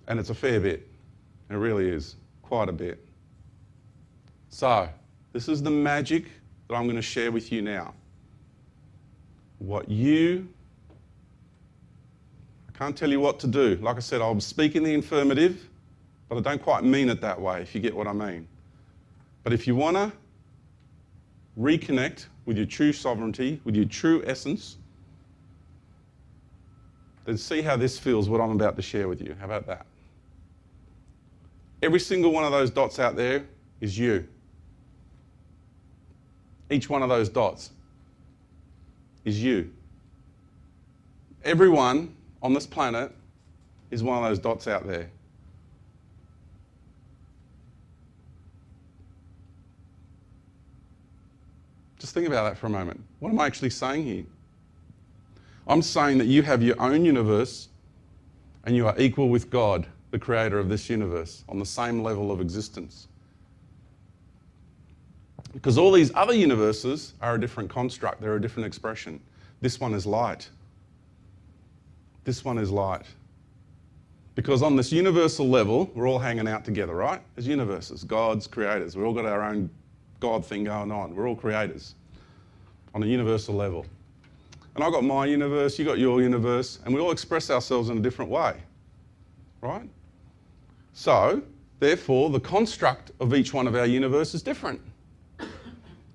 [SPEAKER 1] And it's a fair bit. It really is. quite a bit. So, this is the magic that I'm going to share with you now. I can't tell you what to do. Like I said, I'll speak in the affirmative, but I don't quite mean it that way, if you get what I mean. But if you want to reconnect with your true sovereignty, with your true essence, then see how this feels, what I'm about to share with you. How about that? Every single one of those dots out there is you. Each one of those dots is you. Everyone on this planet is one of those dots out there. Just think about that for a moment. What am I actually saying here? I'm saying that you have your own universe and you are equal with God, the creator of this universe, on the same level of existence. Because all these other universes are a different construct, they're a different expression. This one is light. This one is light. Because on this universal level, we're all hanging out together, right? As universes, gods, creators. We've all got our own God thing going on. We're all creators on a universal level. And I've got my universe, you got your universe, and we all express ourselves in a different way, right? So, therefore, the construct of each one of our universe is different.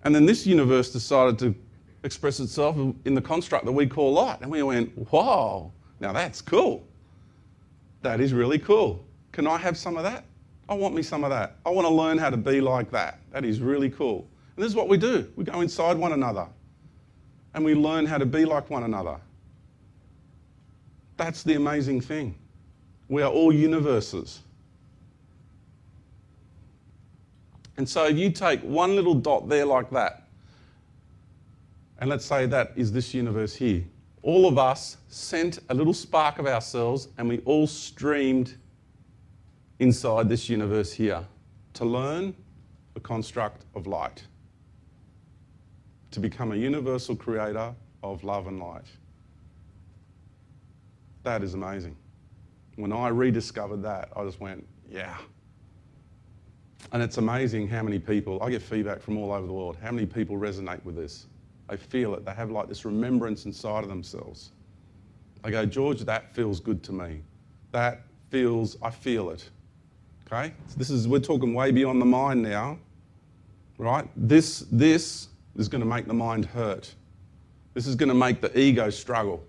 [SPEAKER 1] And then this universe decided to express itself in the construct that we call light. And we went, wow, now that's cool. That is really cool. Can I have some of that? I want me some of that. I want to learn how to be like that. That is really cool. And this is what we do. We go inside one another and we learn how to be like one another. That's the amazing thing. We are all universes. And so if you take one little dot there like that, and let's say that is this universe here, all of us sent a little spark of ourselves and we all streamed inside this universe here to learn the construct of light, to become a universal creator of love and light. That is amazing. When I rediscovered that, I just went, yeah. And it's amazing how many people, I get feedback from all over the world, how many people resonate with this. They feel it. They have like this remembrance inside of themselves. They go, George, that feels good to me. I feel it. Okay? So we're talking way beyond the mind now, right? This is going to make the mind hurt. This is going to make the ego struggle.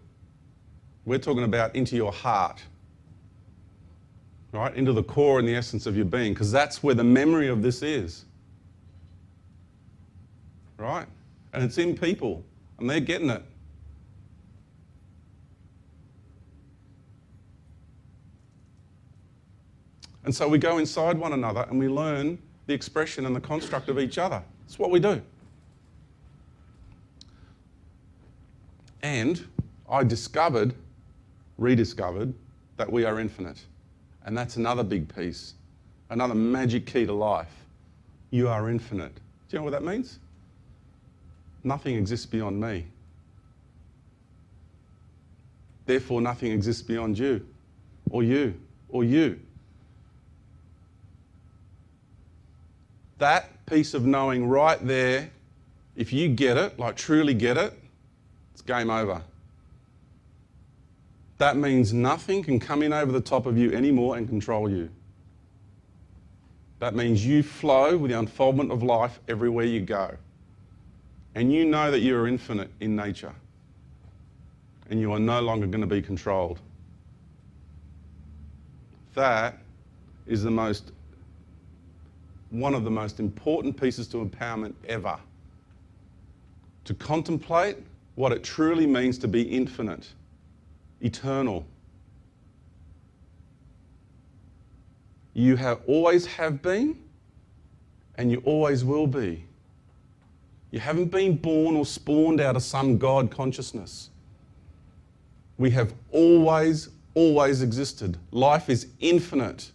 [SPEAKER 1] We're talking about into your heart, right? Into the core and the essence of your being, because that's where the memory of this is, right? And it's in people, and they're getting it. And so we go inside one another and we learn the expression and the construct of each other. That's what we do. And I rediscovered that we are infinite. And that's another big piece, another magic key to life. You are infinite. Do you know what that means? Nothing exists beyond me. Therefore, nothing exists beyond you, or you, or you. That piece of knowing right there, if you get it, like truly get it, it's game over. That means nothing can come in over the top of you anymore and control you. That means you flow with the unfoldment of life everywhere you go. And you know that you are infinite in nature. And you are no longer going to be controlled. That is one of the most important pieces to empowerment ever. To contemplate what it truly means to be infinite, eternal. You always have been, and you always will be. You haven't been born or spawned out of some God consciousness. We have always existed. Life is infinite.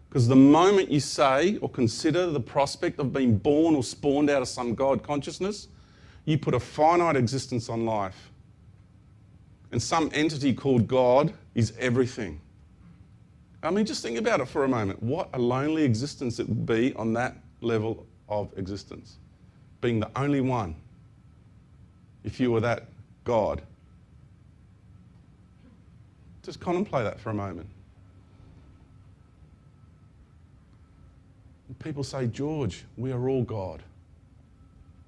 [SPEAKER 1] Because the moment you say or consider the prospect of being born or spawned out of some God consciousness, you put a finite existence on life. And some entity called God is everything. I mean, just think about it for a moment. What a lonely existence it would be on that level of existence. Being the only one. If you were that God. Just contemplate that for a moment. People say, George, we are all God.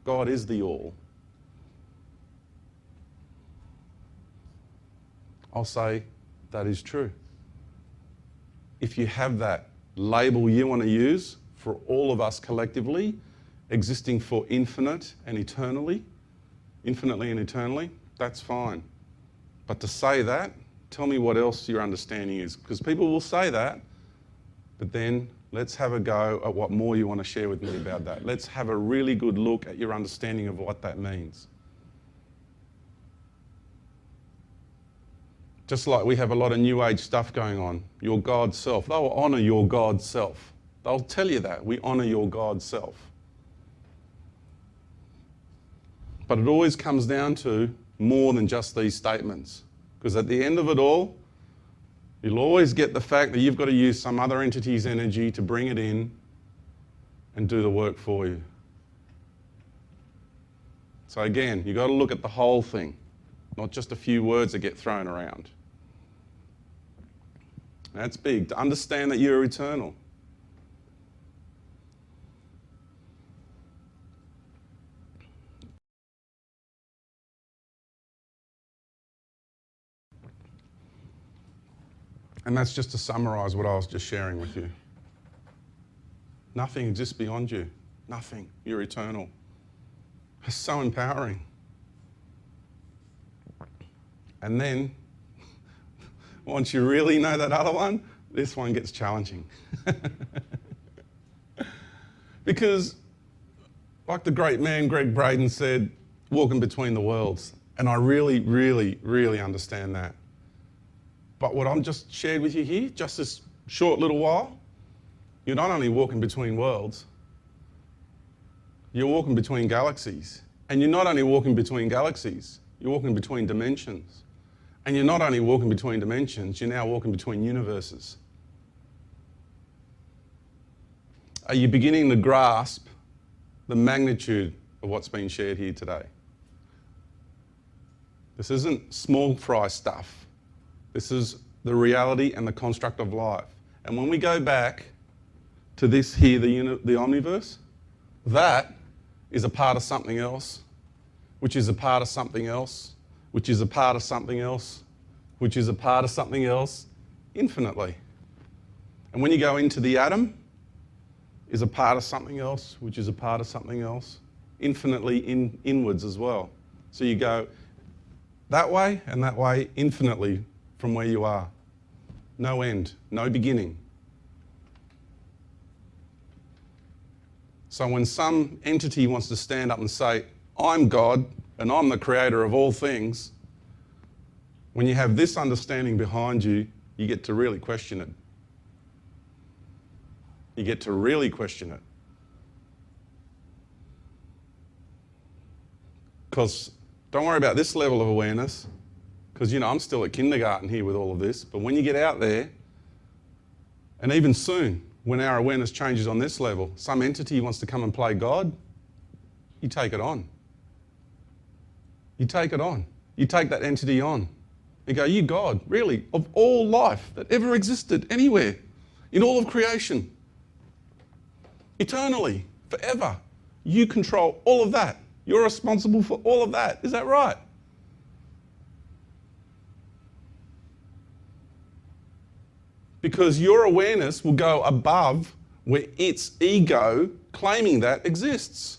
[SPEAKER 1] God is the all. I'll say, that is true. If you have that label you want to use for all of us collectively, existing for infinitely and eternally, that's fine. But to say that, tell me what else your understanding is. Because people will say that, but then let's have a go at what more you want to share with me about that. Let's have a really good look at your understanding of what that means. Just like we have a lot of New Age stuff going on, your God self. They'll honour your God self. They'll tell you that. We honour your God self. But it always comes down to more than just these statements. Because at the end of it all, you'll always get the fact that you've got to use some other entity's energy to bring it in and do the work for you. So again, you've got to look at the whole thing, not just a few words that get thrown around. That's big, to understand that you're eternal. And that's just to summarise what I was just sharing with you. Nothing exists beyond you. Nothing. You're eternal. It's so empowering. And then, once you really know that other one, this one gets challenging. Because, like the great man Greg Braden said, walking between the worlds. And I really, really, really understand that. But what I'm just shared with you here, just this short little while, you're not only walking between worlds, you're walking between galaxies. And you're not only walking between galaxies, you're walking between dimensions. And you're not only walking between dimensions, you're now walking between universes. Are you beginning to grasp the magnitude of what's been shared here today? This isn't small fry stuff. This is the reality and the construct of life. And when we go back to this here, the omniverse, that is a part of something else, which is a part of something else, which is a part of something else, which is a part of something else, infinitely. And when you go into the atom, is a part of something else, which is a part of something else, infinitely inwards as well. So you go that way and that way infinitely from where you are. No end, no beginning. So when some entity wants to stand up and say, I'm God and I'm the creator of all things, when you have this understanding behind you, you get to really question it. You get to really question it. Because don't worry about this level of awareness, because, I'm still at kindergarten here with all of this, but when you get out there, and even soon, when our awareness changes on this level, some entity wants to come and play God, you take it on. You take it on. You take that entity on. And go, you God, really, of all life that ever existed anywhere, in all of creation, eternally, forever, you control all of that. You're responsible for all of that. Is that right? Because your awareness will go above where its ego claiming that exists.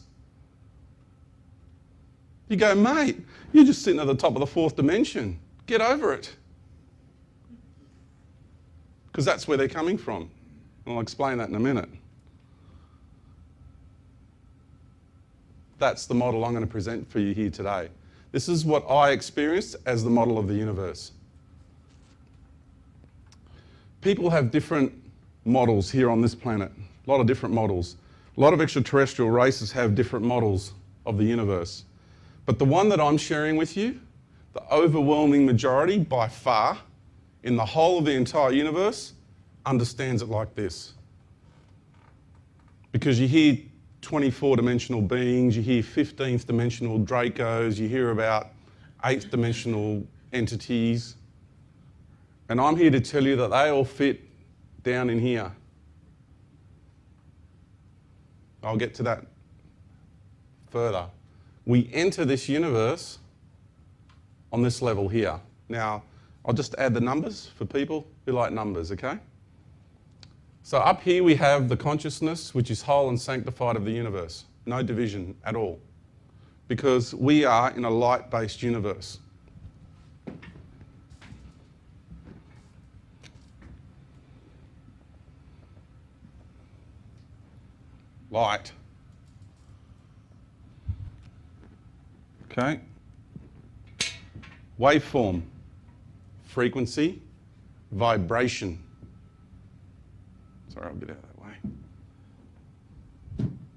[SPEAKER 1] You go, mate, you're just sitting at the top of the fourth dimension. Get over it. Because that's where they're coming from. I'll explain that in a minute. That's the model I'm going to present for you here today. This is what I experienced as the model of the universe. People have different models here on this planet, a lot of different models. A lot of extraterrestrial races have different models of the universe. But the one that I'm sharing with you, the overwhelming majority by far, in the whole of the entire universe, understands it like this. Because you hear 24-dimensional beings, you hear 15th dimensional Dracos, you hear about 8th dimensional entities, and I'm here to tell you that they all fit down in here. I'll get to that further. We enter this universe on this level here. Now, I'll just add the numbers for people who like numbers, okay? So up here we have the consciousness, which is whole and sanctified of the universe. No division at all. Because we are in a light-based universe. Light. Okay. Waveform. Frequency. Vibration. Sorry, I'll get out of that way.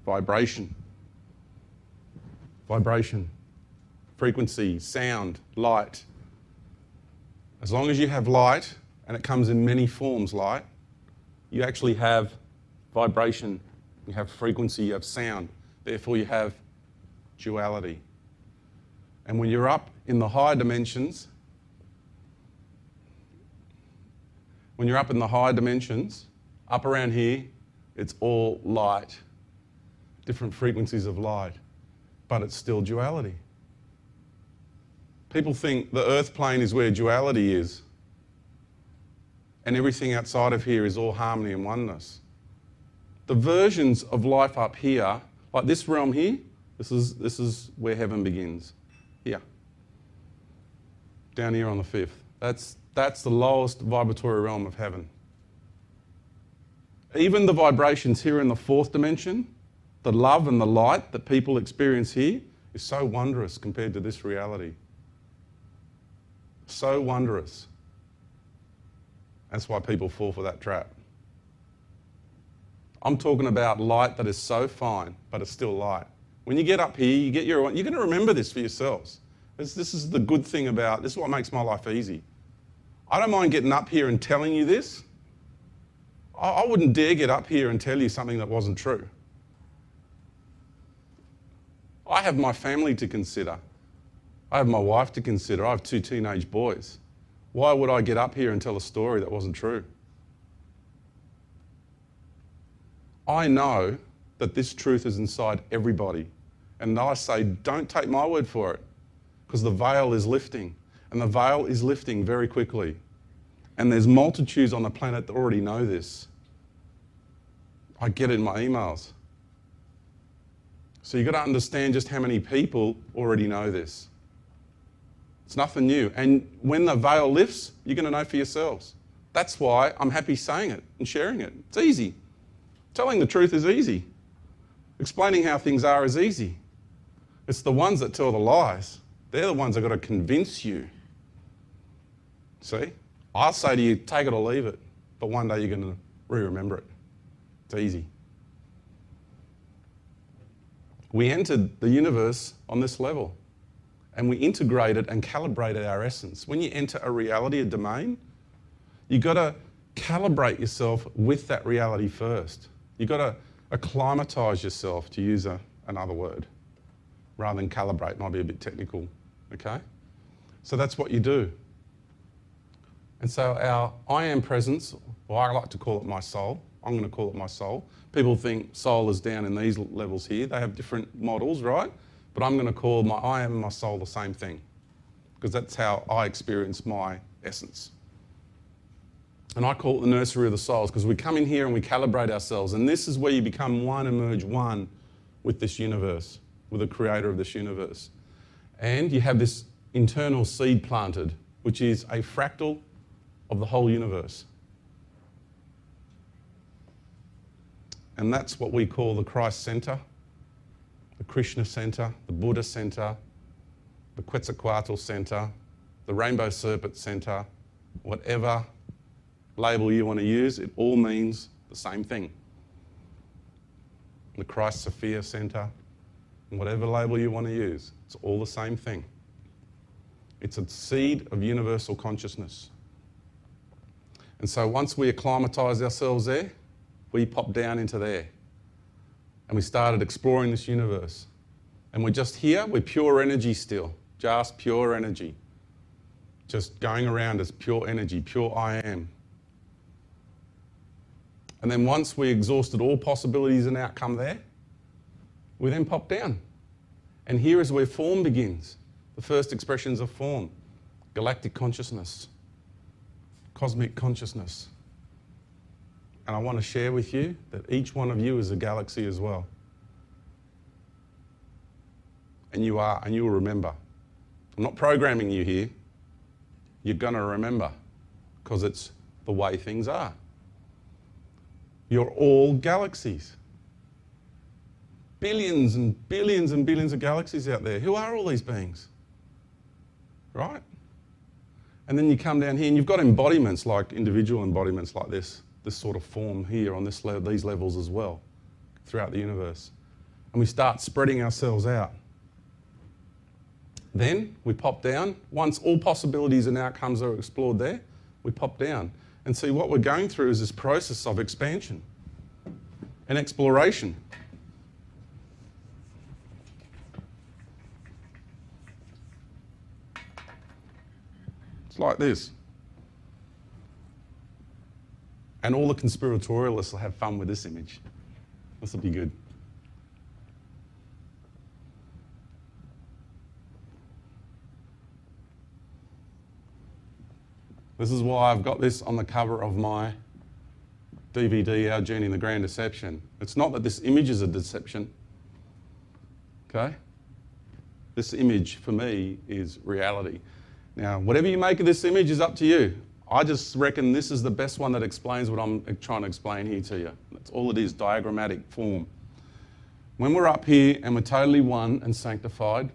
[SPEAKER 1] Vibration. Vibration. Frequency, sound, light. As long as you have light, and it comes in many forms, light, you actually have vibration, you have frequency, you have sound. Therefore, you have duality. And when you're up in the higher dimensions, up around here, it's all light, different frequencies of light, but it's still duality. People think the earth plane is where duality is, and everything outside of here is all harmony and oneness. The versions of life up here, like this realm here, this is where heaven begins. Here. Down here on the fifth. That's the lowest vibratory realm of heaven. Even the vibrations here in the fourth dimension, the love and the light that people experience here is so wondrous compared to this reality. So wondrous. That's why people fall for that trap. I'm talking about light that is so fine, but it's still light. When you get up here, you're going to remember this for yourselves. This is the good thing about, this is what makes my life easy. I don't mind getting up here and telling you this. I wouldn't dare get up here and tell you something that wasn't true. I have my family to consider. I have my wife to consider. I have 2 teenage boys. Why would I get up here and tell a story that wasn't true? I know that this truth is inside everybody. And I say, don't take my word for it, because the veil is lifting. And the veil is lifting very quickly. And there's multitudes on the planet that already know this. I get it in my emails. So you've got to understand just how many people already know this. It's nothing new. And when the veil lifts, you're going to know for yourselves. That's why I'm happy saying it and sharing it. It's easy. Telling the truth is easy. Explaining how things are is easy. It's the ones that tell the lies. They're the ones that got to convince you. See? I'll say to you, take it or leave it. But one day you're going to remember it. It's easy. We entered the universe on this level. And we integrated and calibrated our essence. When you enter a reality, a domain, you've got to calibrate yourself with that reality first. You've got to acclimatise yourself, to use another word, rather than calibrate. Might be a bit technical, okay? So that's what you do. And so our I am presence, or I like to call it my soul. I'm going to call it my soul. People think soul is down in these levels here. They have different models, right? But I'm going to call my I am and my soul the same thing, because that's how I experience my essence. And I call it the nursery of the souls, because we come in here and we calibrate ourselves, and this is where you become one and merge one with this universe, with the creator of this universe. And you have this internal seed planted, which is a fractal of the whole universe. And that's what we call the Christ Center, the Krishna Center, the Buddha Center, the Quetzalcoatl Center, the Rainbow Serpent Center, whatever label you want to use, it all means the same thing. The Christ Sophia Center, whatever label you want to use, it's all the same thing. It's a seed of universal consciousness. And so once we acclimatized ourselves there, we popped down into there. And we started exploring this universe. And we're just here, we're pure energy still, just pure energy. Just going around as pure energy, pure I am. And then once we exhausted all possibilities and outcome there, we then pop down. And here is where form begins. The first expressions of form. Galactic consciousness. Cosmic consciousness. And I want to share with you that each one of you is a galaxy as well. And you are, and you will remember. I'm not programming you here. You're going to remember, because it's the way things are. You're all galaxies. Billions and billions and billions of galaxies out there. Who are all these beings? Right? And then you come down here and you've got embodiments, like individual embodiments like this sort of form here on these levels as well, throughout the universe. And we start spreading ourselves out. Then we pop down. Once all possibilities and outcomes are explored there, we pop down. And see, what we're going through is this process of expansion and exploration. It's like this. And all the conspiratorialists will have fun with this image. This will be good. This is why I've got this on the cover of my DVD, Our Journey in the Grand Deception. It's not that this image is a deception, okay? This image, for me, is reality. Now, whatever you make of this image is up to you. I just reckon this is the best one that explains what I'm trying to explain here to you. That's all it is, diagrammatic form. When we're up here and we're totally one and sanctified,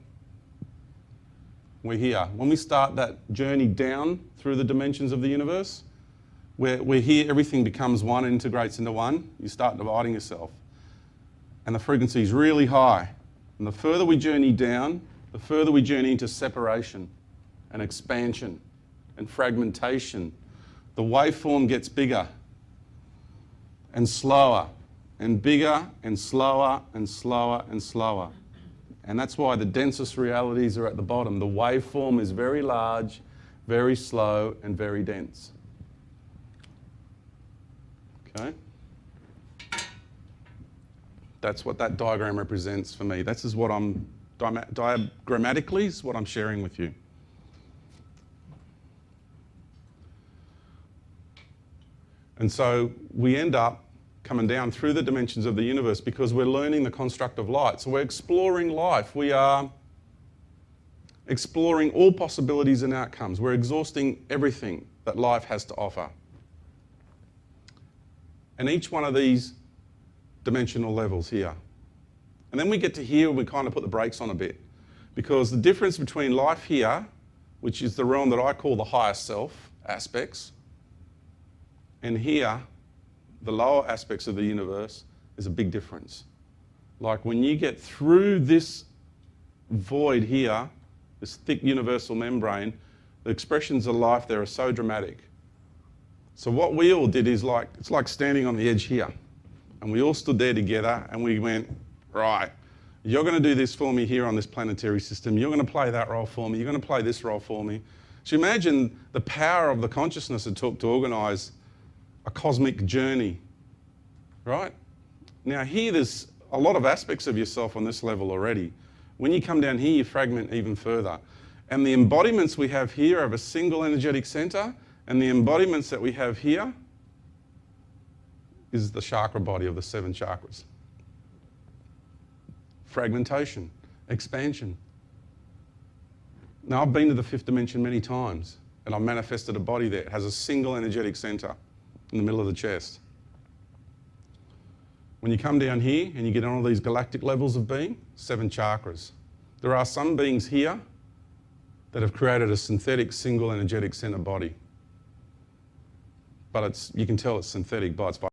[SPEAKER 1] we're here. When we start that journey down through the dimensions of the universe, we're here, everything becomes one, integrates into one. You start dividing yourself. And the frequency is really high. And the further we journey down, the further we journey into separation and expansion and fragmentation. The waveform gets bigger and slower and bigger and slower and slower and slower. And that's why the densest realities are at the bottom. The waveform is very large, very slow, and very dense. Okay? That's what that diagram represents for me. This is what I'm, diagrammatically, is what I'm sharing with you. And so we end up coming down through the dimensions of the universe because we're learning the construct of light. So we're exploring life. We are exploring all possibilities and outcomes. We're exhausting everything that life has to offer. And each one of these dimensional levels here. And then we get to here and we kind of put the brakes on a bit. Because the difference between life here, which is the realm that I call the higher self aspects, and here, the lower aspects of the universe, is a big difference. Like when you get through this void here, this thick universal membrane, the expressions of life there are so dramatic. So what we all did is it's like standing on the edge here. And we all stood there together and we went, right, you're going to do this for me here on this planetary system. You're going to play that role for me. You're going to play this role for me. So imagine the power of the consciousness it took to organise a cosmic journey, right? Now here there's a lot of aspects of yourself on this level already. When you come down here, you fragment even further. And the embodiments we have here have a single energetic centre, and the embodiments that we have here is the chakra body of the 7 chakras. Fragmentation, expansion. Now I've been to the 5th dimension many times, and I've manifested a body there. It has a single energetic centre in the middle of the chest. When you come down here and you get on all these galactic levels of being, 7 chakras. There are some beings here that have created a synthetic single energetic centre body. But you can tell it's synthetic by its